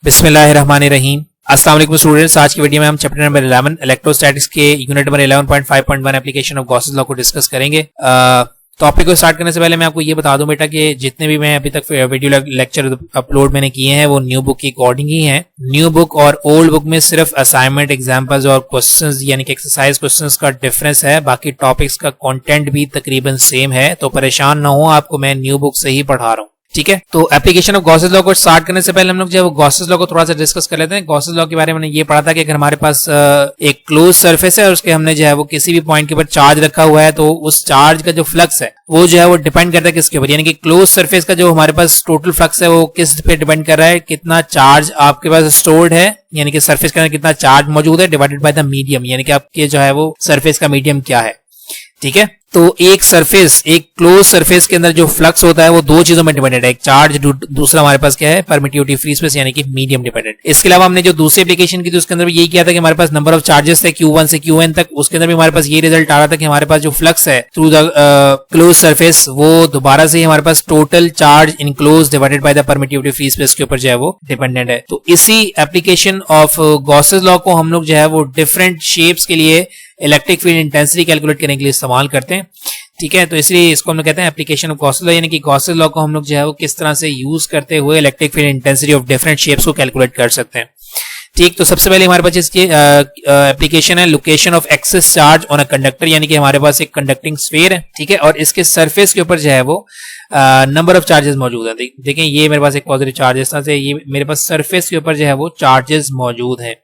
बिस्मिल्लाहिर्रहमानिर्रहीम। अस्सलाम वालेकुम स्टूडेंट्स, आज की वीडियो में हम चैप्टर नंबर 11 इलेक्ट्रोस्टैटिक्स के unit number 11.5.1 application of Gauss's law को डिस्कस करेंगे। टॉपिक को स्टार्ट करने से पहले मैं आपको ये बता दूं बेटा कि जितने भी मैं अभी तक वीडियो लेक्चर अपलोड मैंने किए हैं वो न्यू बुक के अकॉर्डिंग ही हैं। न्यू बुक और ओल्ड बुक में सिर्फ असाइनमेंट, एग्जांपल्स और क्वेश्चंस यानी कि एक्सरसाइज क्वेश्चंस का डिफरेंस है, बाकी टॉपिक्स का कंटेंट भी तकरीबन सेम है। तो परेशान ना हो, आपको मैं न्यू बुक से ही पढ़ा रहा हूँ, ठीक है। तो एप्लीकेशन ऑफ गॉसेस लॉ को स्टार्ट करने से पहले हम लोग जो है वो गॉसेस लॉ को थोड़ा सा डिस्कस कर लेते हैं। गॉसेस लॉ के बारे में ये पढ़ा था कि अगर हमारे पास एक क्लोज सरफेस है और उसके हमने जो है वो किसी भी पॉइंट के ऊपर चार्ज रखा हुआ है, तो उस चार्ज का जो फ्लक्स है वो जो है वो डिपेंड करता है किसके ऊपर, यानी कि क्लोज सरफेस का जो हमारे पास टोटल फ्लक्स है वो किस पे डिपेंड कर रहा है, कितना चार्ज आपके पास स्टोर्ड है, यानी कि सरफेस के अंदर कितना चार्ज मौजूद है, डिवाइडेड बाय द मीडियम, यानी कि आपके जो है वो सरफेस का मीडियम क्या है, ठीक है। तो एक सरफेस, एक क्लोज सरफेस के अंदर जो फ्लक्स होता है वो दो चीजों में डिपेंडेंट है, एक चार्ज, दूसरा हमारे पास क्या है, परमिटिविटी फ्री स्पेस यानी कि मीडियम डिपेंडेंट। इसके अलावा हमने जो दूसरी एप्लीकेशन की थी उसके अंदर भी यही किया था कि हमारे पास नंबर ऑफ चार्जेस थे Q1 से Qn तक, उसके अंदर भी हमारे पास ये रिजल्ट आ रहा था कि हमारे पास जो फ्लक्स है थ्रू द क्लोज सरफेस वो दोबारा से हमारे पास total charge enclose divided by the permittivity free space के ऊपर जो है वो डिपेंडेंट है। तो इसी एप्लीकेशन ऑफ गॉसेस लॉ को हम लोग जो है वो डिफरेंट शेप्स के लिए इलेक्ट्रिक फील्ड इंटेंसिटी कैलकुलेट करने के लिए इस्तेमाल करते हैं, ठीक है। तो इसलिए इसको हम लोग कहते हैं एप्लीकेशन ऑफ गॉसेस लॉ, यानी कि गॉसेस लॉ को हम लोग जो है वो किस तरह से यूज करते हुए electric field intensity of different shapes को कैलकुलेट कर सकते हैं, ठीक। तो सबसे पहले हमारे पास इसकी एप्लीकेशन है location of excess charge on a conductor, यानी कि हमारे पास एक कंडक्टिंग स्फीयर है, ठीक है, और इसके सरफेस के ऊपर जो है वो नंबर ऑफ चार्जेस मौजूद है। देखें ये मेरे पास एक पॉजिटिव चार्ज इस तरह से, ये मेरे पास सरफेस के ऊपर जो है वो चार्जेस मौजूद है,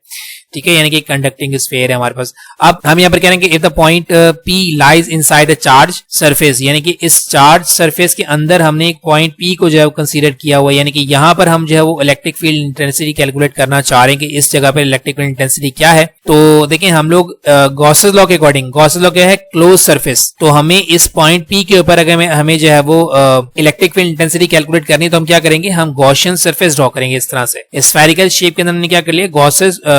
ठीक है, यानी कि कंडक्टिंग स्फीयर है हमारे पास। अब हम यहाँ पर कह रहे हैं कि if the point P lies inside the charge surface, यानी कि इस चार्ज सरफेस के अंदर हमने एक पॉइंट P को जो है वो कंसीडर किया हुआ है, यानी कि यहाँ पर हम जो है वो इलेक्ट्रिक फील्ड इंटेंसिटी कैलकुलेट करना चाह रहे हैं कि इस जगह पर इलेक्ट्रिक फील्ड इंटेंसिटी क्या है। तो देखें हम लोग गॉसेस लॉ के अकॉर्डिंग, गॉसेस लॉ क्या है, क्लोज सरफेस, तो हमें इस पॉइंट P के ऊपर अगर हमें जो है वो इलेक्ट्रिक फील्ड इंटेंसिटी कैलकुलेट करनी है तो हम क्या करेंगे, हम गॉसियन सरफेस ड्रॉ करेंगे इस तरह से। स्फेरिकल शेप के अंदर हमने क्या कर लिया,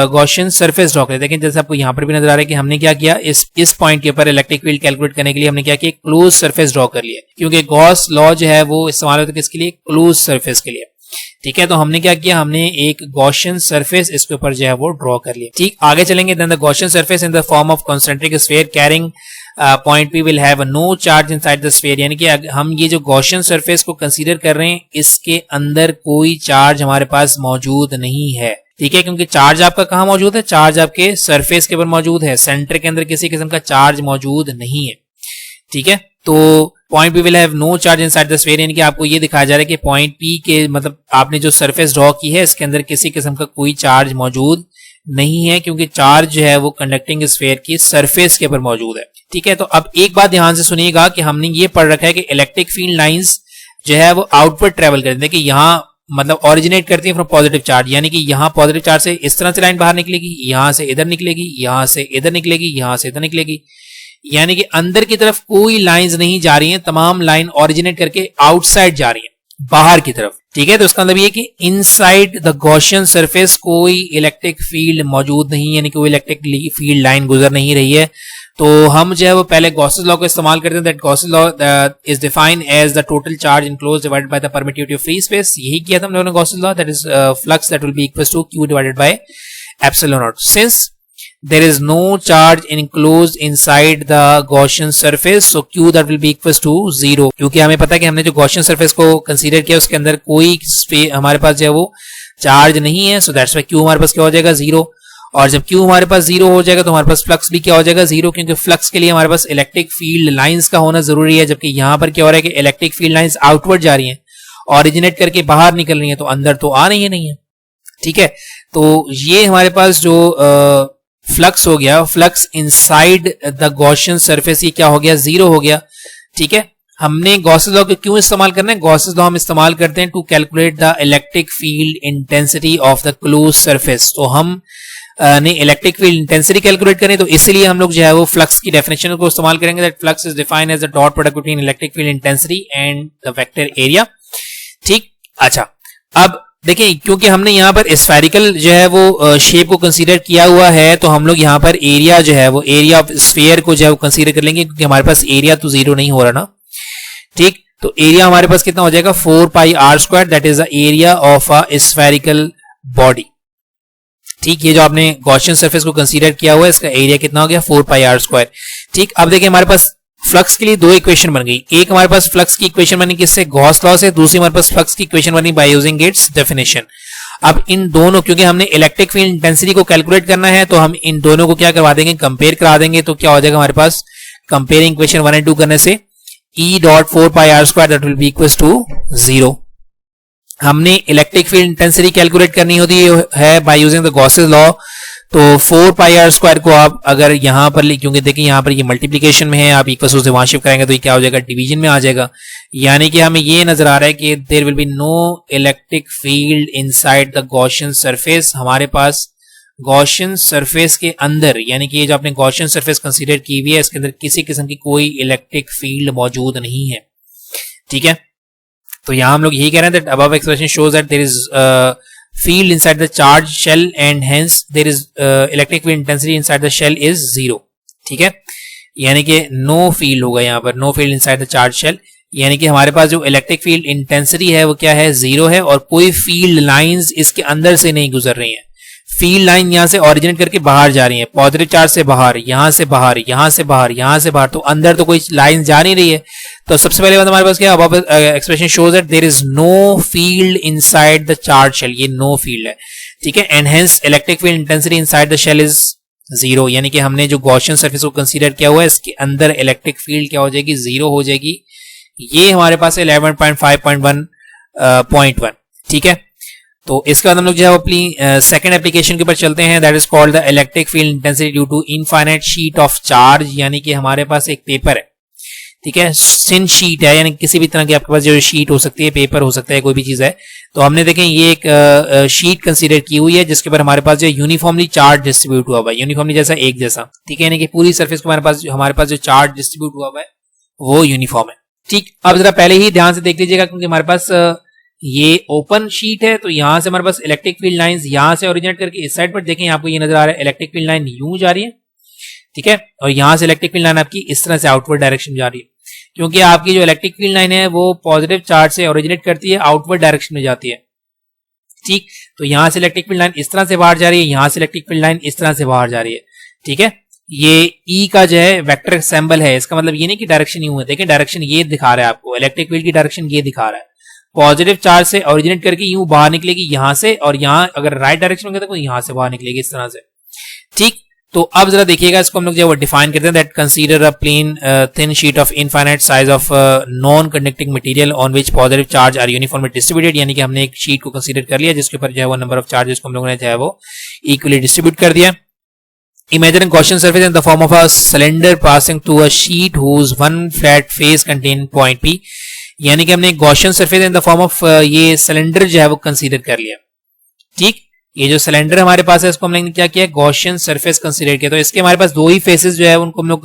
गॉसियन सरफेस ड्रॉ करें। देखें जैसे आपको यहां पर भी नजर आ रहा है कि हमने क्या किया, इस पॉइंट के ऊपर इलेक्ट्रिक फील्ड कैलकुलेट करने के लिए हमने क्या किया, क्लोज सरफेस ड्रॉ कर लिया, क्योंकि गॉस लॉ जो है वो इस्तेमाल होता है किसके लिए, क्लोज सरफेस के लिए, ठीक है। तो हमने क्या किया, हमने एक गॉसियन सरफेस इसके ऊपर जो है वो ड्रॉ कर लिया, ठीक। आगे चलेंगे, then the Gaussian surface in the form of concentric sphere carrying point P will have no charge inside the sphere, यानी कि हम ये जो गॉसियन सरफेस को कंसीडर कर रहे हैं इसके अंदर कोई चार्ज हमारे पास मौजूद नहीं है, ठीक है, क्योंकि चार्ज आपका कहां मौजूद है, चार्ज आपके सरफेस के ऊपर मौजूद है, सेंटर के अंदर किसी किस्म का चार्ज मौजूद नहीं है, ठीक है। तो point P will have no charge inside the sphere, यानी कि आपको ये दिखाया जा रहा है कि पॉइंट P के मतलब आपने जो सरफेस ड्रॉ की है इसके अंदर किसी किस्म का कोई चार्ज मौजूद नहीं है, क्योंकि चार्ज जो है वो कंडक्टिंग स्फीयर की सरफेस के ऊपर मौजूद है, ठीक है। तो अब एक बात ध्यान से सुनिएगा कि हमने ये पढ़ रखा है कि इलेक्ट्रिक फील्ड लाइंस जो है वो आउटवर्ड ट्रेवल करती है, कि यहाँ मतलब ओरिजिनेट करती है फ्रॉम पॉजिटिव चार्ज, यानी कि यहाँ पॉजिटिव चार्ज से इस तरह से लाइन बाहर निकलेगी, यहां से इधर निकलेगी, यहां से इधर निकलेगी, यहां से इधर निकलेगी, यानी कि अंदर की तरफ कोई लाइंस नहीं जा रही हैं, तमाम लाइन ओरिजिनेट करके आउटसाइड जा रही हैं, बाहर की तरफ, ठीक है। तो इसका मतलब ये कि इनसाइड द गॉसियन सरफेस कोई इलेक्ट्रिक फील्ड मौजूद नहीं, यानी कि कोई इलेक्ट्रिक फील्ड लाइन गुजर नहीं रही है। तो हम जो है वो पहले गॉसेस लॉ को इस्तेमाल करते हैं, that Gauss's law is defined as the total charge enclosed divided by the permittivity of free space, यही किया था हम लोगों ने Gauss's law, that is flux that will be equal to Q divided by epsilon naught. Since there is no charge enclosed inside the Gaussian surface, so Q that will be equals to 0, क्योंकि हमें पता है कि हमने जो Gaussian surface को consider किया उसके अंदर कोई हमारे पास जो है वो चार्ज नहीं है, so that's why Q हमारे पास क्या हो जाएगा, 0। और जब Q हमारे पास 0 हो जाएगा तो हमारे पास फ्लक्स भी क्या हो जाएगा, 0, क्योंकि फ्लक्स के लिए हमारे पास इलेक्ट्रिक फील्ड लाइंस का होना जरूरी है, जबकि यहाँ पर क्या हो रहा है कि इलेक्ट्रिक फील्ड लाइंस आउटवर्ड जा रही हैं, ऑरिजिनेट करके बाहर निकल रही है, तो अंदर तो आ नहीं है, ठीक है। तो ये हमारे पास जो फ्लक्स हो गया, flux inside the Gaussian surface, ये क्या हो गया, 0 हो गया, ठीक है। हमने गॉसेस लॉ को क्यों इस्तेमाल करना है, गॉसेस लॉ हम इस्तेमाल करते हैं to calculate the electric field intensity of the close surface. तो हम ने इलेक्ट्रिक फील्ड इंटेंसिटी कैलकुलेट करें, तो इसलिए हम लोग जो है वो फ्लक्स की डेफिनेशन को इस्तेमाल करेंगे, that flux is defined as the dot product between electric field intensity and the vector area, ठीक। अच्छा, अब देखिए क्योंकि हमने यहाँ पर स्फेरिकल जो है वो शेप को कंसीडर किया हुआ है, तो हम लोग यहाँ पर एरिया जो है वो एरिया ऑफ स्फीयर को जो है वो कंसीडर कर लेंगे, क्योंकि हमारे पास एरिया तो 0 नहीं हो रहा ना, ठीक। तो एरिया हमारे पास कितना हो जाएगा, 4 पाई r square, that is the area of a spherical body. ठीक, ये जो आपने गॉसियन सरफेस को कंसीडर किया हुआ है, इसका एरिया कितना हो गया 4 पाई आर स्क्वायर। ठीक, अब देखिए हमारे पास फ्लक्स के लिए दो इक्वेशन बन गई। एक हमारे पास फ्लक्स की इक्वेशन बनी किससे, गॉस लॉ से, दूसरी हमारे पास फ्लक्स की इक्वेशन बनी बाय यूजिंग इट्स डेफिनेशन। अब इन दोनों, क्योंकि हमने इलेक्ट्रिक फील्ड इंटेंसिटी को कैलकुलेट करना है, तो हम इन दोनों को क्या करवा देंगे, कंपेयर करा देंगे। तो क्या हो जाएगा हमारे पास कंपेयरिंग इक्वेशन 1 एंड 2 करने से E dot 4 pi R square that will be equals to 0। हमने इलेक्ट्रिक फील्ड इंटेंसिटी कैलकुलेट करनी होती है by using the Gauss's law. तो 4 पाई आर स्क्वायर को आप अगर यहां पर, क्योंकि देखिए यहां पर ये मल्टीप्लिकेशन में है, आप इक्वल से वहां शिफ्ट करेंगे तो ये क्या हो जाएगा, डिवीजन में आ जाएगा। यानी कि हमें ये नजर आ रहा है कि there will be no electric field inside the Gaussian surface. हमारे पास गॉसियन सरफेस के अंदर, यानी कि ये जो आपने गॉसियन सरफेस कंसीडर की हुई है, इसके अंदर किसी किस्म की कोई इलेक्ट्रिक फील्ड मौजूद नहीं है। ठीक है, तो यहां हम लोग यही कह रहे हैं that above expression shows that there is field inside the charged shell and hence there is electric field intensity inside the shell is 0। ठीक है, यानी कि नो फील्ड होगा यहाँ पर, no field inside the charge shell, यानी कि हमारे पास जो इलेक्ट्रिक फील्ड इंटेंसिटी है वो क्या है, 0 है, और कोई फील्ड लाइंस इसके अंदर से नहीं गुजर रही हैं। फील्ड लाइन यहां से ओरिजिनेट करके बाहर जा रही है, पॉजिटिव चार्ज से बाहर, यहां से बाहर, यहां से बाहर, यहां से बाहर, तो अंदर तो कोई लाइन जा नहीं रही है। तो सबसे पहले बात हमारे पास क्या है, expression shows that there is no field inside the charge shell, ये नो फील्ड है। ठीक है, and hence electric field intensity inside the shell is 0, यानी कि हमने जो गॉसियन सरफेस को कंसीडर किया हुआ है, इसके अंदर इलेक्ट्रिक फील्ड क्या हो जाएगी, 0 हो जाएगी। ये हमारे पास 11.5.1.1। ठीक है, तो इसके बाद हम लोग जो है अपनी सेकंड एप्लीकेशन के ऊपर चलते हैं, that is called the electric field intensity due to infinite sheet of charge. यानी कि हमारे पास एक पेपर है, ठीक है, थिन शीट है, यानी किसी भी तरह की आपके पास जो शीट हो सकती है, पेपर हो सकता है, कोई भी चीज है। तो हमने देखें ये एक शीट कंसीडर की हुई है जिसके ऊपर हमारे पास जो यूनिफॉर्मली चार्ज डिस्ट्रीब्यूट हुआ हुआ है, यूनिफॉर्मली जैसा एक जैसा। ठीक है, यानी कि पूरी सरफेस को हमारे पास जो चार्ज डिस्ट्रीब्यूट हुआ हुआ है वो यूनिफॉर्म है। ठीक, अब जरा पहले ही ध्यान से देख लीजिएगा, क्योंकि हमारे पास ये ओपन शीट है, तो यहां से हमारे पास इलेक्ट्रिक फील्ड लाइंस यहां से ओरिजिनेट करके इस साइड पर देखें, आपको ये नजर आ रहा है इलेक्ट्रिक फील्ड लाइन यूं जा रही है। ठीक है, और यहां से इलेक्ट्रिक फील्ड लाइन आपकी इस तरह से आउटवर्ड डायरेक्शन में जा रही है, क्योंकि आपकी जो इलेक्ट्रिक फील्ड लाइन है वो पॉजिटिव चार्ज से ओरिजिनेट करती है, आउटवर्ड डायरेक्शन में जाती है। ठीक, तो यहां से इलेक्ट्रिक फील्ड लाइन इस तरह से बाहर जा रही है, यहां से इलेक्ट्रिक फील्ड लाइन इस तरह से बाहर जा रही है। ठीक है, ये ई का जो है वेक्टर सिंबल है, इसका मतलब ये नहीं कि डायरेक्शन यूं है, देखिए डायरेक्शन ये दिखा रहा है आपको, इलेक्ट्रिक फील्ड की डायरेक्शन ये दिखा रहा है, पॉजिटिव चार्ज से ओरिजिनेट करके यूं बाहर निकलेगी यहां से, और यहां अगर राइट डायरेक्शन में तो यहां से बाहर निकलेगी इस तरह से। ठीक, तो अब जरा देखिएगा, इसको हम लोग जो है डिफाइन करते हैं, that consider a plane thin sheet of infinite size of non conducting material on which positive charge are uniformly distributed. यानी कि हमने एक शीट को कंसीडर कर लिया जिसके ऊपर जो है वो नंबर ऑफ चार्जेस को हम लोगों ने जो है वो इक्वली डिस्ट्रीब्यूट कर दिया। Imagine a Gaussian surface in the form of a cylinder passing through a sheet whose one flat face contain point P। यानी कि हमने Gaussian surface in the form of ये सिलेंडर जो है वो कंसीडर कर लिया। ठीक, ये जो सिलेंडर हमारे पास है इसको हमने क्या किया, गॉसियन सरफेस कंसीडर किया। तो इसके हमारे पास दो ही फेसेस जो है उनको हम लोग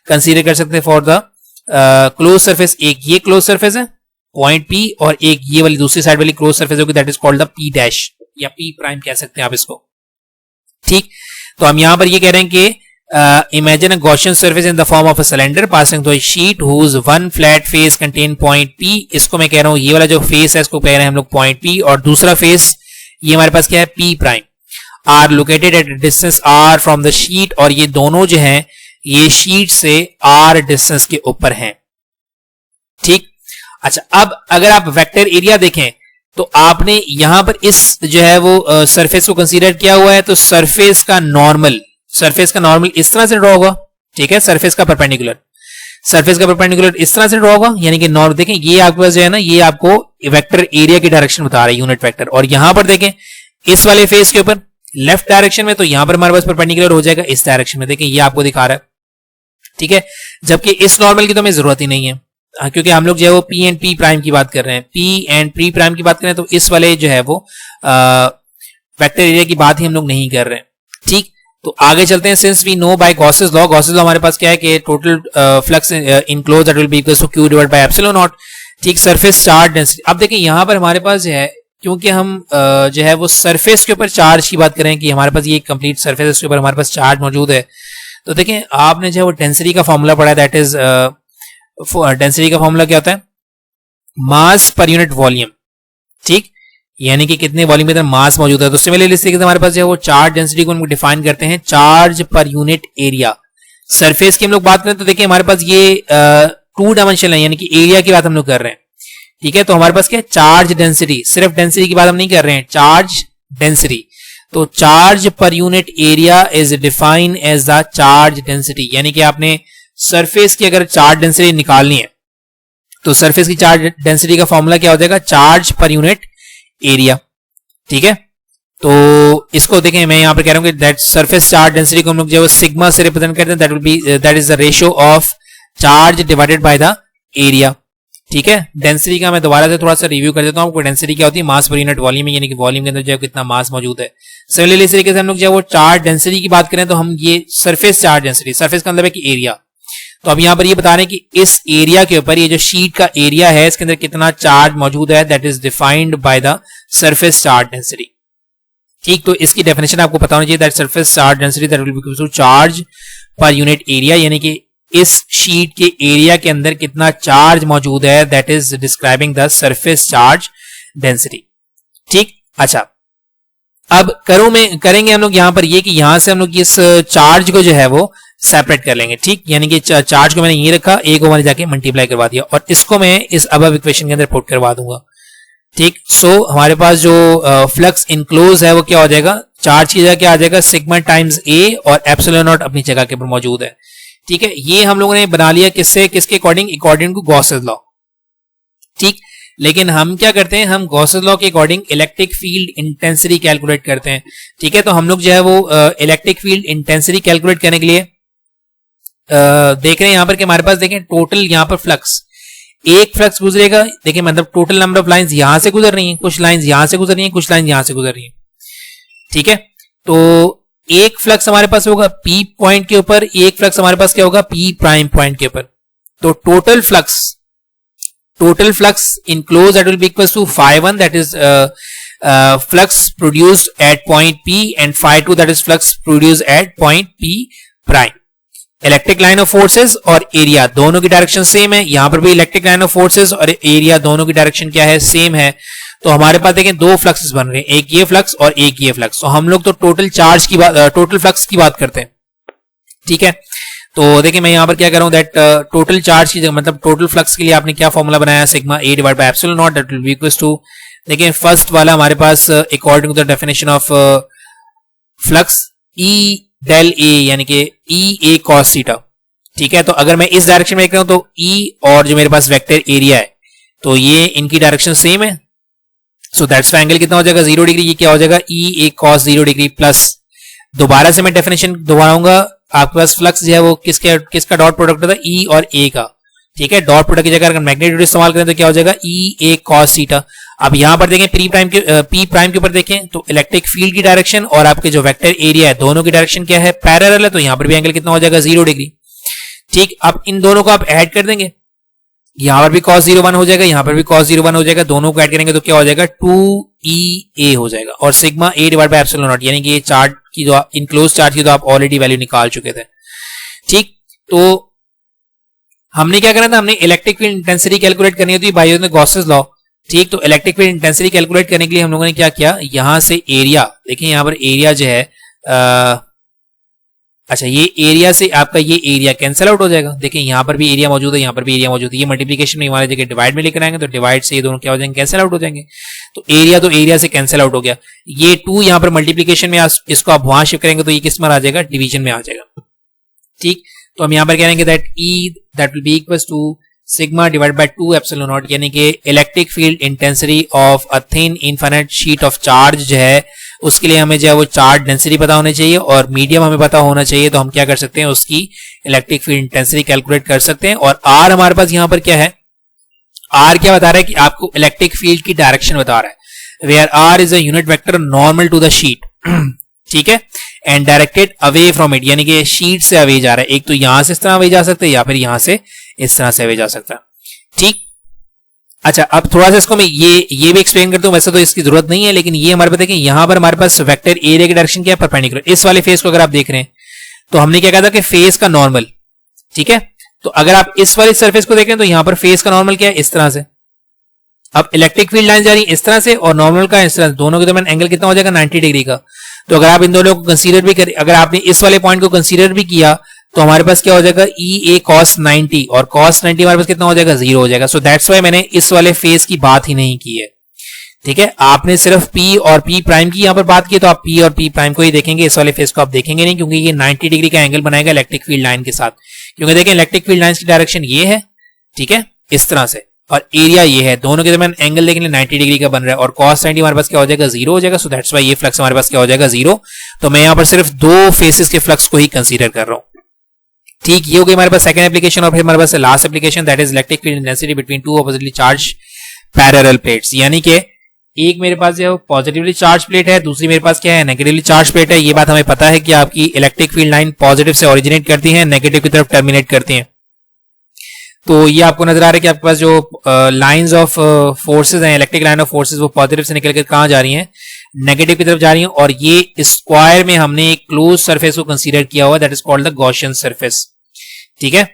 कंसीडर कर सकते हैं फॉर द क्लोज सरफेस। एक ये क्लोज सरफेस है पॉइंट P, और एक ये वाली दूसरी साइड वाली क्लोज सरफेस होगी, that is called the P dash या P प्राइम कह सकते हैं आप इसको। ठीक, तो हम यहां पर ये कह रहे हैं कि imagine a Gaussian surface in the form of a cylinder passing through a sheet whose one flat face contain point P। इसको मैं कह रहा हूं ये वाला जो फेस है इसको कह रहे हैं हम लोग point P, और दूसरा फेस ये हमारे पास क्या है P prime, are located at distance R from the sheet, और ये दोनों जो हैं ये शीट से R डिस्टेंस के ऊपर हैं। ठीक, अच्छा, अब अगर आप वेक्टर एरिया देखें तो आपने यहां पर इस जो है वो सरफेस को कंसीडर किया हुआ है, तो सरफेस का नॉर्मल इस तरह से ड्रॉ होगा। ठीक है, सरफेस का परपेंडिकुलर इस तरह से ड्रॉ होगा, यानी कि नॉर्थ देखें ये आपके पास जो है ना, ये आपको वेक्टर एरिया की डायरेक्शन बता रहा है, यूनिट वेक्टर। और यहां पर देखें इस वाले फेस के ऊपर लेफ्ट डायरेक्शन में, तो यहां पर हमारे पास परपेंडिकुलर हो जाएगा इस डायरेक्शन में, देखें ये आपको दिखा रहा है। ठीक है, जबकि इस नॉर्मल की तो हमें जरूरत ही नहीं है, क्योंकि हम लोग जो है वो P एंड P प्राइम की बात कर रहे हैं, P एंड P प्राइम की बात कर रहे हैं, तो इस वाले जो है वो वेक्टर एरिया की बात ही हम लोग नहीं कर रहे हैं। ठीक, तो आगे चलते हैं। Since we know by Gauss's law हमारे पास क्या है कि total flux enclose that will be equal to Q divide by epsilon naught. ठीक, सरफेस चार्ज डेंसिटी। अब देखिए यहां पर हमारे पास जो है, क्योंकि हम जो है वो सरफेस के ऊपर चार्ज की बात करें कि हमारे पास ये कंप्लीट सरफेस, इसके ऊपर हमारे पास चार्ज मौजूद है, तो देखें आपने जो है वो डेंसिटी का फॉर्मूला पढ़ा है, दैट इज डेंसिटी का फॉर्मूला क्या होता है, मास पर यूनिट वॉल्यूम। ठीक, यानी कि कितने वॉल्यूम के अंदर मास मौजूद है। तो सिमिलरली इस तरीके से हमारे पास जो है वो चार्ज डेंसिटी को हम डिफाइन करते हैं charge per unit area. Surface की हम लोग बात करें तो देखिए हमारे पास ये 2 डायमेंशनल है, यानी कि एरिया की बात हम लोग कर रहे हैं, ठीक है। तो हमारे पास क्या है, चार्ज डेंसिटी, सिर्फ डेंसिटी की बात हम नहीं कर रहे हैं, चार्ज डेंसिटी। तो charge per unit area is defined as the charge density, यानी कि आपने सरफेस की अगर चार्ज डेंसिटी निकालनी है तो सरफेस की चार्ज डेंसिटी का फॉर्मूला क्या हो जाएगा, चार्ज पर यूनिट एरिया, ठीक है। तो इसको देखें, मैं यहां पर कह रहा हूं कि दैट सरफेस चार्ज डेंसिटी को हम लोग जो सिग्मा से रिप्रेजेंट करते हैं, that will B that is the ratio of charge divided by the area, ठीक है। डेंसिटी का मैं दोबारा से थोड़ा सा रिव्यू कर देता हूं आपको। डेंसिटी क्या होती है, मास पर यूनिट वॉल्यूम, यानी कि वॉल्यूम के अंदर जो है कितना मास मौजूद है। सिमिलरली इस तरीके से हम लोग जो है वो चार्ज डेंसिटी की बात करें तो हम ये सरफेस चार्ज डेंसिटी, सरफेस का मतलब है कि एरिया, तो अब यहां पर ये बता रहे हैं कि इस एरिया के ऊपर ये जो शीट का एरिया है इसके अंदर कितना चार्ज मौजूद है, that is defined by the surface charge density, ठीक। तो इसकी डेफिनेशन आपको पता होनी चाहिए, that surface charge density that will be equal to charge per unit area, यानी कि इस शीट के एरिया के अंदर कितना चार्ज मौजूद है, that is describing the surface charge density, ठीक। अच्छा, अब करेंगे हम लोग यहां पर ये कि यहां से हम लोग इस चार्ज को जो है वो सेपरेट कर लेंगे, ठीक। यानी कि चार्ज को मैंने ये रखा, ए को मैंने जाके मल्टीप्लाई करवा दिया और इसको मैं इस अबव इक्वेशन के अंदर पुट करवा दूंगा, ठीक। सो हमारे पास जो फ्लक्स इनक्लोज है वो क्या हो जाएगा, चार्ज की जगह क्या आ जाएगा, सिग्मा टाइम्स ए और एप्सिलॉन नॉट अपनी जगह के ऊपर मौजूद है, ठीक है। ये हम लोगों ने बना लिया किससे, किसके according, according to Gauss's law, ठीक। लेकिन हम क्या करते हैं, हम गॉसेस लॉ के according electric field intensity calculate करते हैं, ठीक है। तो हम लोग जो है वो इलेक्ट्रिक फील्ड इंटेंसिटी कैलकुलेट करने के लिए देख रहे हैं यहां पर कि हमारे पास देखें टोटल यहां पर फ्लक्स, एक फ्लक्स गुजरेगा, देखिए मतलब टोटल नंबर ऑफ लाइंस यहां से गुजर रही हैं, कुछ लाइंस यहां से गुजर रही हैं, कुछ लाइंस यहां से गुजर रही हैं, ठीक है। तो एक फ्लक्स हमारे पास होगा पी पॉइंट के ऊपर, एक फ्लक्स हमारे पास क्या होगा, पी प्राइम पॉइंट के ऊपर। तो total flux enclose that will be equal to phi1 that is flux produced at point P and phi2 that is flux produced at point P prime. Electric line of forces और area दोनों की direction same है, यहां पर भी electric line of forces और area दोनों की डायरेक्शन क्या है, सेम है। तो हमारे पास देखें दो फ्लक्सेस बन रहे हैं, एक ये फ्लक्स और एक ये फ्लक्स। तो हम लोग तो टोटल चार्ज की बात, टोटल फ्लक्स की बात करते हैं, ठीक है। तो देखिए मैं यहां पर क्या कर रहा हूं, दैट टोटल चार्ज की मतलब टोटल फ्लक्स के लिए आपने क्या फॉर्मूला बनाया, sigma A divide by epsilon naught that will be equal to, देखिए फर्स्ट वाला हमारे पास according to the definition of flux E del A, यानी कि ई ए कॉस थीटा, ठीक है। तो अगर मैं इस डायरेक्शन में देख रहा हूं तो ई और जो मेरे पास वेक्टर एरिया है तो ये इनकी डायरेक्शन सेम है, सो दैट्स वाई एंगल कितना हो जाएगा, 0 डिग्री। ये क्या हो जाएगा, ई ए कॉस 0 डिग्री प्लस, दोबारा से मैं डेफिनेशन दोहराऊंगा, आपके पास फ्लक्स जो है वो किसका डॉट प्रोडक्ट होता है, ई और ए का, ठीक है। डॉट प्रोडक्ट की जगह अगर मैग्नीट्यूड इस्तेमाल करें तो क्या हो जाएगा, ई ए कॉस थीटा। अब यहां पर देखें पी प्राइम के ऊपर देखें तो इलेक्ट्रिक फील्ड की डायरेक्शन और आपके जो वेक्टर एरिया है दोनों की डायरेक्शन क्या है, पैरेलल है, तो यहां पर भी एंगल कितना हो जाएगा, 0 डिग्री, ठीक। अब इन दोनों को आप ऐड कर देंगे, यहां पर भी cos 0 1 हो जाएगा, यहां पर भी cos 0 1 हो जाएगा, दोनों को ऐड करेंगे तो क्या हो जाएगा, 2EA हो जाएगा और sigma A divide by epsilon naught, यानी कि ये चार्ज की जो इनक्लोज चार्ज की तो आप ऑलरेडी वैल्यू निकाल चुके थे, ठीक। तो हमने क्या करना था, हमने इलेक्ट्रिक फील्ड इंटेंसिटी कैलकुलेट करनी होती है बाय यूजिंग गॉसेस लॉ, ठीक। तो इलेक्ट्रिक फील्ड इंटेंसिटी कैलकुलेट करने के लिए हम लोगों ने क्या किया, यहां से एरिया, देखिए यहां पर एरिया जो है अच्छा ये एरिया से आपका ये एरिया कैंसिल आउट हो जाएगा, देखिए यहां पर भी एरिया मौजूद है, यहां पर भी एरिया मौजूद है, ये मल्टीप्लिकेशन में हमारे जगह डिवाइड में लेकर आएंगे तो डिवाइड से ये दोनों क्या हो जाएंगे, कैंसिल आउट हो जाएंगे। तो एरिया से कैंसिल आउट हो गया, ये 2 यहां पर मल्टीप्लिकेशन में इसको आप वहां शिफ्ट करेंगे तो ये किस में आ जाएगा, डिवीजन में आ जाएगा, ठीक। तो हम यहां पर कह रहे that E that will be equal to sigma divide by 2 epsilon naught, यानी कि electric field intensity of a thin infinite sheet of charge जो है उसके लिए हमें जो है वो चार्ज डेंसिटी पता होनी चाहिए और मीडियम हमें पता होना चाहिए। तो हम क्या कर सकते हैं, उसकी इलेक्ट्रिक फील्ड इंटेंसिटी कैलकुलेट कर सकते हैं। और आर हमारे पास यहां पर क्या है, आर क्या बता रहा है कि आपको इलेक्ट्रिक फील्ड की डायरेक्शन बता रहा है, where r is a unit vector normal to the sheet, ठीक है, and directed away from it, यानी कि शीट से अवे जा रहा है, एक तो यहां से इस तरह अवे जा सकते हैं या फिर यहां से इस तरह से अवे जा सकता है, ठीक। अच्छा अब थोड़ा सा इसको मैं ये भी एक्सप्लेन करता हूं, वैसे तो इसकी जरूरत नहीं है, लेकिन ये हमारे पास देखें यहां पर हमारे पास वेक्टर एरिया की डायरेक्शन क्या है, परपेंडिकुलर। इस वाले फेस को अगर आप देख रहे हैं तो हमने क्या कहा था कि फेस का नॉर्मल, ठीक है। तो अगर आप इस वाली सरफेस को देखें तो यहां पर फेस का नॉर्मल क्या है, इस तरह से, अब इलेक्ट्रिक फील्ड लाइन जा रही है इस तरह से और नॉर्मल का इस तरह, दोनों के दरमियान एंगल कितना हो जाएगा 90 डिग्री का। तो अगर आप इन दोनों को कंसीडर भी करें, अगर आपने इस वाले पॉइंट को कंसीडर भी किया तो हमारे पास क्या हो जाएगा ई ए cos 90, और cos 90 हमारे पास कितना हो जाएगा 0 हो जाएगा। सो दैट्स व्हाई मैंने इस वाले फेज की बात ही नहीं की है, ठीक है। आपने सिर्फ P और P प्राइम की यहां पर बात की, तो आप P और P प्राइम को ही देखेंगे, इस वाले फेज को आप देखेंगे नहीं, क्योंकि ये 90 डिग्री का एंगल बनाएगा इलेक्ट्रिक फील्ड लाइन के साथ। क्योंकि देखें इलेक्ट्रिक फील्ड लाइन की डायरेक्शन ये है, ठीक है, इस तरह से, और एरिया ये है, दोनों के दरमियान एंगल देखेंगे 90 डिग्री का बन रहा है, और cos 90 हमारे पास क्या हो जाएगा 0 हो जाएगा। सो दैट्स व्हाई ये फ्लक्स हमारे पास क्या हो जाएगा 0। तो मैं यहां पर सिर्फ दो फेसेस के फ्लक्स को ही कंसीडर कर रहा हूं, ठीक। ये हो गई हमारे पास सेकंड एप्लीकेशन, और फिर हमारे पास last application, that is electric field intensity between two oppositely charge parallel plates. यानी कि एक मेरे पास जो पॉजिटिवली चार्ज प्लेट है, दूसरी मेरे पास क्या है नेगेटिवली चार्ज प्लेट है। ये बात हमें पता है कि आपकी इलेक्ट्रिक फील्ड लाइन पॉजिटिव से ओरिजिनेट करती है, नेगेटिव की तरफ टर्मिनेट करती है। तो ये आपको नजर आ रहा है कि आपके पास जो लाइंस ऑफ फोर्सेस हैं, इलेक्ट्रिक लाइन ऑफ फोर्सेस, वो पॉजिटिव से निकलकर कहां जा रही हैं, नेगेटिव की तरफ जा रही हैं। और ये स्क्वायर में हमने एक क्लोज सरफेस को कंसीडर किया हुआ, that is called the Gaussian surface, ठीक है।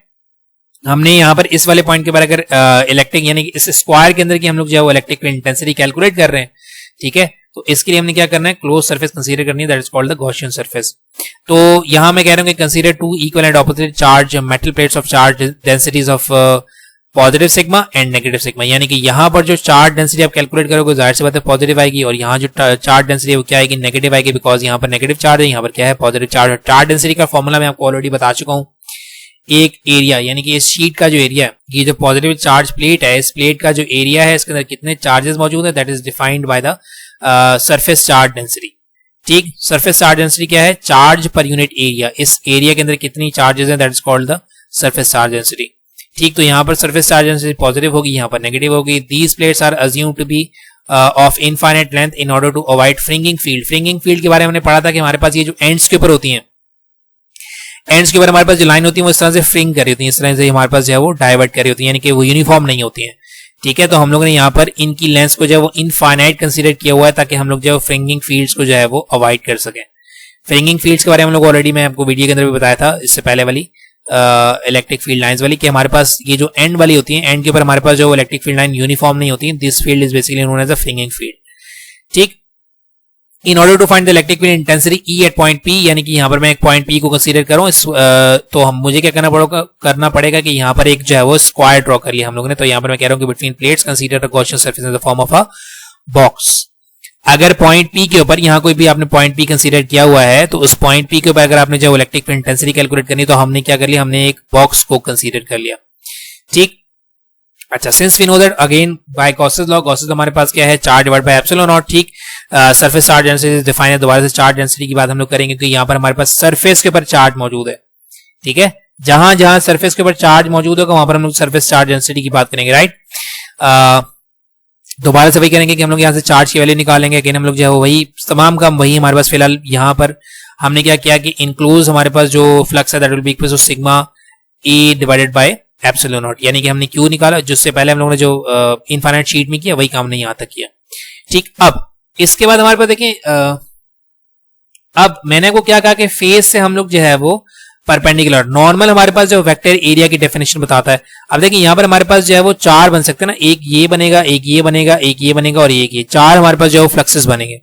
हमने यहां पर इस वाले पॉइंट के बारे अगर इलेक्ट्रिक यानी कि इस स्क्वायर के अंदर की हम लोग जो है वो इलेक्ट्रिक फील्ड इंटेंसिटी कैलकुलेट कर रहे हैं, ठीक है। तो इसके लिए हमने क्या करना है, क्लोज सरफेस कंसीडर करनी है, that is called the Gaussian surface. तो यहां मैं कह रहा हूं कि consider two equal and opposite charge metal plates of charge densities of positive sigma and negative sigma. यानी कि यहां पर जो चार्ज डेंसिटी आप कैलकुलेट करोगे जाहिर सी बात है पॉजिटिव आएगी, और यहां जो चार्ज डेंसिटी है वो क्या आएगी नेगेटिव आएगी, बिकॉज यहां पर नेगेटिव चार्ज है, यहां पर क्या है पॉजिटिव चार्ज। चार्ज डेंसिटी का फॉर्मूला मैं आपको ऑलरेडी बता चुका हूं। एक एरिया यानी कि इस शीट का जो एरिया है, ये जो पॉजिटिव चार्ज प्लेट है, इस प्लेट का जो एरिया है इसके अंदर कितने चार्जेस मौजूद है, that is defined by the surface charge density, ठीक। सरफेस चार्ज डेंसिटी क्या है, चार्ज पर यूनिट एरिया, इस एरिया के अंदर कितनी चार्जेस हैं, that is called the surface charge density, ठीक। तो यहां पर सरफेस चार्ज डेंसिटी पॉजिटिव होगी, यहां पर नेगेटिव होगी। These plates are assumed to be of infinite length in order to avoid fringing field. Fringing field के बारे में हमने पढ़ा था कि हमारे पास ये जो एंड्स के ऊपर होती हैं, एंड्स के ऊपर हमारे पास जो लाइन होती है वो इस तरह से फ्रिंग कर रही होती है, इस तरह से हमारे पास जो है वो डाइवर्ट कर रही होती है, यानी कि वो यूनिफॉर्म नहीं होती है, ठीक है। तो हम लोगों ने यहाँ पर इनकी लेंथ को जो है वो इनफाइनाइट कंसीडर किया हुआ है, ताकि हम लोग जो है फ्रिंगिंग फील्ड्स को जो है वो अवॉइड कर सकें। फ्रिंगिंग फील्ड्स के बारे में हम लोग ऑलरेडी मैं आपको वीडियो के अंदर भी बताया था इससे पहले वाली इलेक्ट्रिक फील्ड लाइंस वाली, कि हमारे पास ये जो एंड वाली होती है, एंड के ऊपर हमारे पास जो इलेक्ट्रिक फील्ड लाइन यूनिफॉर्म नहीं होती है, this field is basically known as a fringing field, ठीक। In order to find the electric field intensity E at point P, यानी कि यहाँ पर मैं एक पॉइंट पी को कंसीडर करूँ, तो हम मुझे क्या करना पड़ेगा कि यहाँ पर एक जो है वो स्क्वायर ड्रॉ कर लिया हम लोगों ने। तो यहाँ पर मैं कह रहा हूँ कि between plates consider the Gaussian surface in the form of a box. अगर पॉइंट पी के ऊपर यहाँ कोई भी आपने पॉइंट पी कंसीडर किया हुआ है, तो उस पॉइंट पी के ऊपर अगर आपने जो इलेक्ट्रिक फील्ड इंटेंसिटी कैलकुलेट करनी, तो हमने क्या कर लिया, हमने एक बॉक्स को कंसीडर कर लिया, ठीक। अच्छा, since we know that again by Gauss's law, Gauss's हमारे पास क्या है charge divide by epsilon naught, ठीक। सरफेस चार्ज डेंसिटी डिफाइन है, दोबारा से चार्ज डेंसिटी की बात हम लोग करेंगे, क्योंकि यहाँ पर हमारे पास सरफेस के ऊपर चार्ज मौजूद है, ठीक है। जहां जहां सरफेस के ऊपर चार्ज मौजूद होगा वहां पर हम लोग सरफेस चार्ज डेंसिटी की बात करेंगे, राइट। दोबारा से वही करेंगे कि हम लोग यहाँ से चार्ज की वैल्यू निकालेंगे, अगेन हम लोग जो है वही तमाम काम वही हमारे पास। फिलहाल यहाँ पर हमने क्या किया कि इनक्लोज हमारे पास जो फ्लक्स है that will be equal to sigma A divided by epsilon naught, यानी कि हमने क्यू निकाला, जिससे पहले हम लोगों ने जो इनफाइनाइट शीट में किया वही काम हमने यहाँ तक किया, ठीक। अब इसके बाद हमारे पास देखें, अब मैंने को क्या कहा कि फेस से हम लोग जो है वो परपेंडिकुलर, नॉर्मल हमारे पास जो वेक्टर एरिया की डेफिनेशन बताता है। अब देखिए यहाँ पर हमारे पास जो है वो चार बन सकते हैं ना, एक ये बनेगा, एक ये बनेगा, एक ये बनेगा और एक ये, चार हमारे पास जो है वो फ्लक्सेस बनेंगे,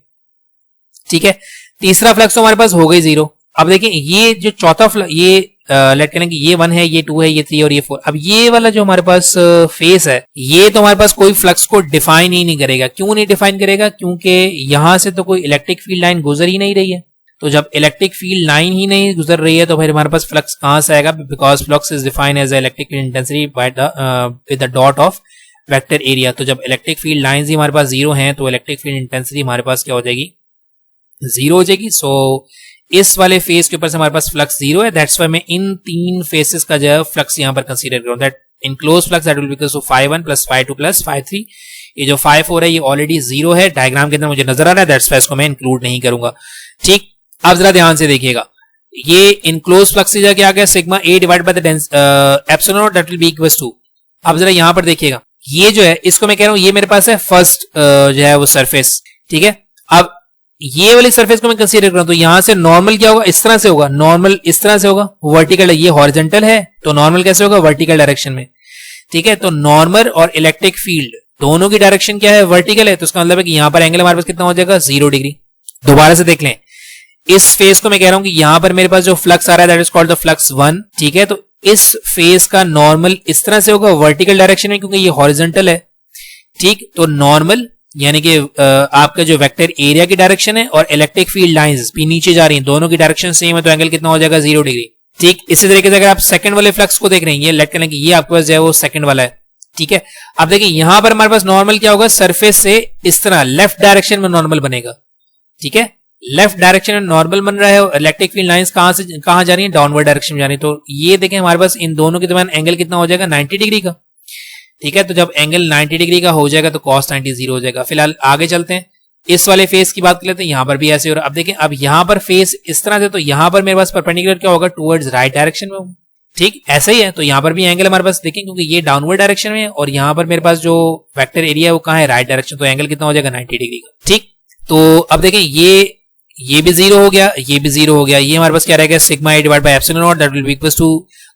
ठीक है। तीसरा फ्लक्स तो हमारे पास हो गई 0। अब देखिए ये जो चौथा ये लेट करें कि ये 1 है, ये 2 है, ये 3 और ये 4। अब ये वाला जो हमारे पास फेस है, ये तो हमारे पास कोई फ्लक्स को डिफाइन ही नहीं करेगा। क्यों नहीं डिफाइन करेगा? क्योंकि यहां से तो कोई इलेक्ट्रिक फील्ड लाइन गुजर ही नहीं रही है। तो जब इलेक्ट्रिक फील्ड लाइन ही नहीं गुजर रही है तो फिर हमारे पास फ्लक्स कहां से आएगा? Because flux is defined as electric field intensity by the with the dot of vector area. तो जब इलेक्ट्रिक फील्ड लाइंस ही हमारे पास 0 हैं तो इलेक्ट्रिक फील्ड इंटेंसिटी हमारे पास क्या हो जाएगी? 0 हो जाएगी। सो इस वाले फेस के ऊपर से हमारे पास फ्लक्स 0 है। दैट्स व्हाई मैं इन तीन फेसेस का जो है फ्लक्स यहां पर कंसीडर करूं। That enclose flux that will be equal to phi1 plus phi2 plus phi3। ये जो phi4 है ये ऑलरेडी 0 है, डायग्राम के अंदर मुझे नजर आ रहा है, दैट्स व्हाई इसको मैं इंक्लूड नहीं करूंगा। ठीक, अब जरा ध्यान से देखिएगा, ये इनक्लोज फ्लक्स से क्या आ गया? Sigma A divide by the epsilon naught that will be equal to. अब जरा यहां पर देखिएगा, ये जो है इसको मैं कह रहा हूं ये मेरे पास है फर्स्ट जो है वो सरफेस। ठीक है, अब ये वाली सरफेस को मैं कंसीडर करूं तो यहां से नॉर्मल क्या होगा? इस तरह से होगा। नॉर्मल इस तरह से होगा, वर्टिकल। ये हॉरिजॉन्टल है तो नॉर्मल कैसे होगा? वर्टिकल डायरेक्शन में। ठीक है, तो नॉर्मल और इलेक्ट्रिक फील्ड दोनों की डायरेक्शन क्या है, वर्टिकल है, तो उसका मतलब है कि यहां पर एंगल हमारे पास कितना हो जाएगा, 0 डिग्री। दोबारा से देख लें, इस फेस को मैं कह रहा हूं कि यहां पर मेरे पास जो फ्लक्स आ रहा है that is called the flux 1, ठीक है। तो इस फेस का नॉर्मल इस तरह से होगा वर्टिकल डायरेक्शन में, क्योंकि ये हॉरिजॉन्टल है, ठीक। तो नॉर्मल यानी कि आपका जो वेक्टर एरिया की डायरेक्शन है और इलेक्ट्रिक फील्ड लाइंस भी नीचे जा रही हैं, दोनों की डायरेक्शन सेम है, तो एंगल कितना हो जाएगा, 0 डिग्री, ठीक। इसी तरीके से अगर आप सेकंड वाले फ्लक्स को देख रहे हैं, ये लेट करें कि ये आपके पास जो है वो सेकंड वाला है, ठीक है। अब देखिए यहां पर हमारे पास नॉर्मल क्या होगा, सरफेस से इस तरह लेफ्ट डायरेक्शन में नॉर्मल बनेगा, ठीक है। लेफ्ट डायरेक्शन में नॉर्मल बन रहा है और इलेक्ट्रिक फील्ड लाइंस कहां से कहां जा रही है, डाउनवर्ड डायरेक्शन में जा रही है। तो ये देखें हमारे पास इन दोनों के दरमियान एंगल कितना हो जाएगा, 90 डिग्री का, ठीक है। तो जब एंगल 90 डिग्री का हो जाएगा तो cos 90 0 हो जाएगा। फिलहाल आगे चलते हैं, इस वाले फेस की बात कर लेते हैं, यहां पर भी ऐसे हो रहा है। अब देखें, अब यहां पर फेस इस तरह से, तो यहां पर मेरे पास परपेंडिकुलर क्या होगा, टुवर्ड्स राइट डायरेक्शन में होगा, ठीक। ऐसा ही है, तो यहां पर भी एंगल हमारे पास देखें, क्योंकि ये डाउनवर्ड डायरेक्शन में है और यहां पर मेरे पास जो वेक्टर एरिया है वो कहां है, राइट डायरेक्शन, तो एंगल कितना हो जाएगा, 90 डिग्री का, ठीक। तो अब देखें ये भी 0 हो गया, ये भी 0 हो गया, ये हमारे पास क्या रहेगा, sigma A divide by epsilon naught that will be equals to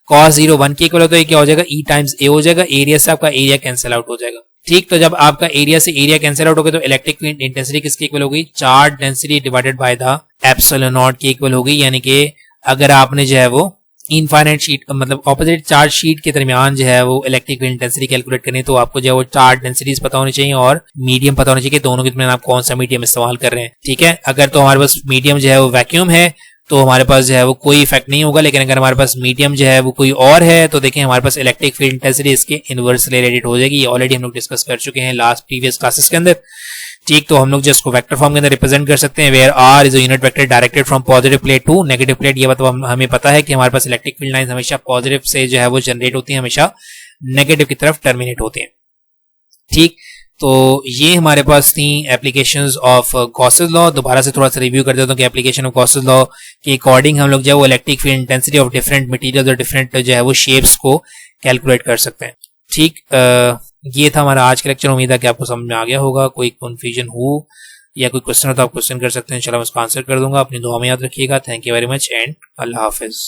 cos 0 1 के इक्वल होता है, क्या हो जाएगा, e टाइम्स a हो जाएगा, एरिया से आपका एरिया कैंसिल आउट हो जाएगा, ठीक। तो जब आपका एरिया से एरिया कैंसिल आउट हो गया तो इलेक्ट्रिक फील्ड इंटेंसिटी किसके इक्वल होगी, charge density divided by the epsilon not के इक्वल होगी। यानी कि अगर आपने जो है वो इनफाइनाइट शीट मतलब ऑपोजिट चार्ज शीट के दरमियान जो है वो इलेक्ट्रिक फील्ड इंटेंसिटी कैलकुलेट करनी है, तो आपको जो है वो चार्ज डेंसिटीज पता होनी चाहिए और मीडियम पता होना चाहिए कि दोनों के दरमियान आप कौन सा मीडियम इस्तेमाल कर रहे हैं, ठीक है। अगर तो हमारे पास मीडियम जो है वो वैक्यूम है तो हमारे पास जो है वो कोई इफेक्ट नहीं होगा, लेकिन अगर हमारे पास मीडियम जो है वो कोई और है तो देखें हमारे पास इलेक्ट्रिक फील्ड इंटेंसिटी इसके इनवर्सली रिलेटेड हो जाएगी। ये ऑलरेडी हम लोग डिस्कस कर चुके हैं लास्ट प्रीवियस क्लासेस के अंदर, ठीक। तो हम लोग जिसको वेक्टर फॉर्म के अंदर रिप्रेजेंट कर सकते हैं, where r is a unit vector directed from positive plate to negative plate. ये मतलब हमें पता है कि हमारे पास इलेक्ट्रिक फील्ड लाइंस हमेशा पॉजिटिव से जो है वो जनरेट होती है, हमेशा नेगेटिव की तरफ टर्मिनेट होते हैं, ठीक। तो ये हमारे पास थी एप्लीकेशंस ऑफ गॉसेस लॉ। दोबारा से थोड़ा सा रिव्यू कर देता हूँ कि एप्लीकेशन ऑफ गॉसेस लॉ के अकॉर्डिंग हम लोग जो है वो electric field intensity of different materials और डिफरेंट जो है वो शेप्स को कैलकुलेट कर सकते हैं, ठीक। ये था हमारा आज का लेक्चर। उम्मीद है कि आपको समझ में आ गया होगा। कोई कंफ्यूजन हो या कोई क्वेश्चन हो तो आप क्वेश्चन कर सकते हैं, इंशाल्लाह मैं उसका आंसर कर दूंगा। अपनी दुआ में याद रखिएगा। Thank you very much and Allah Hafiz.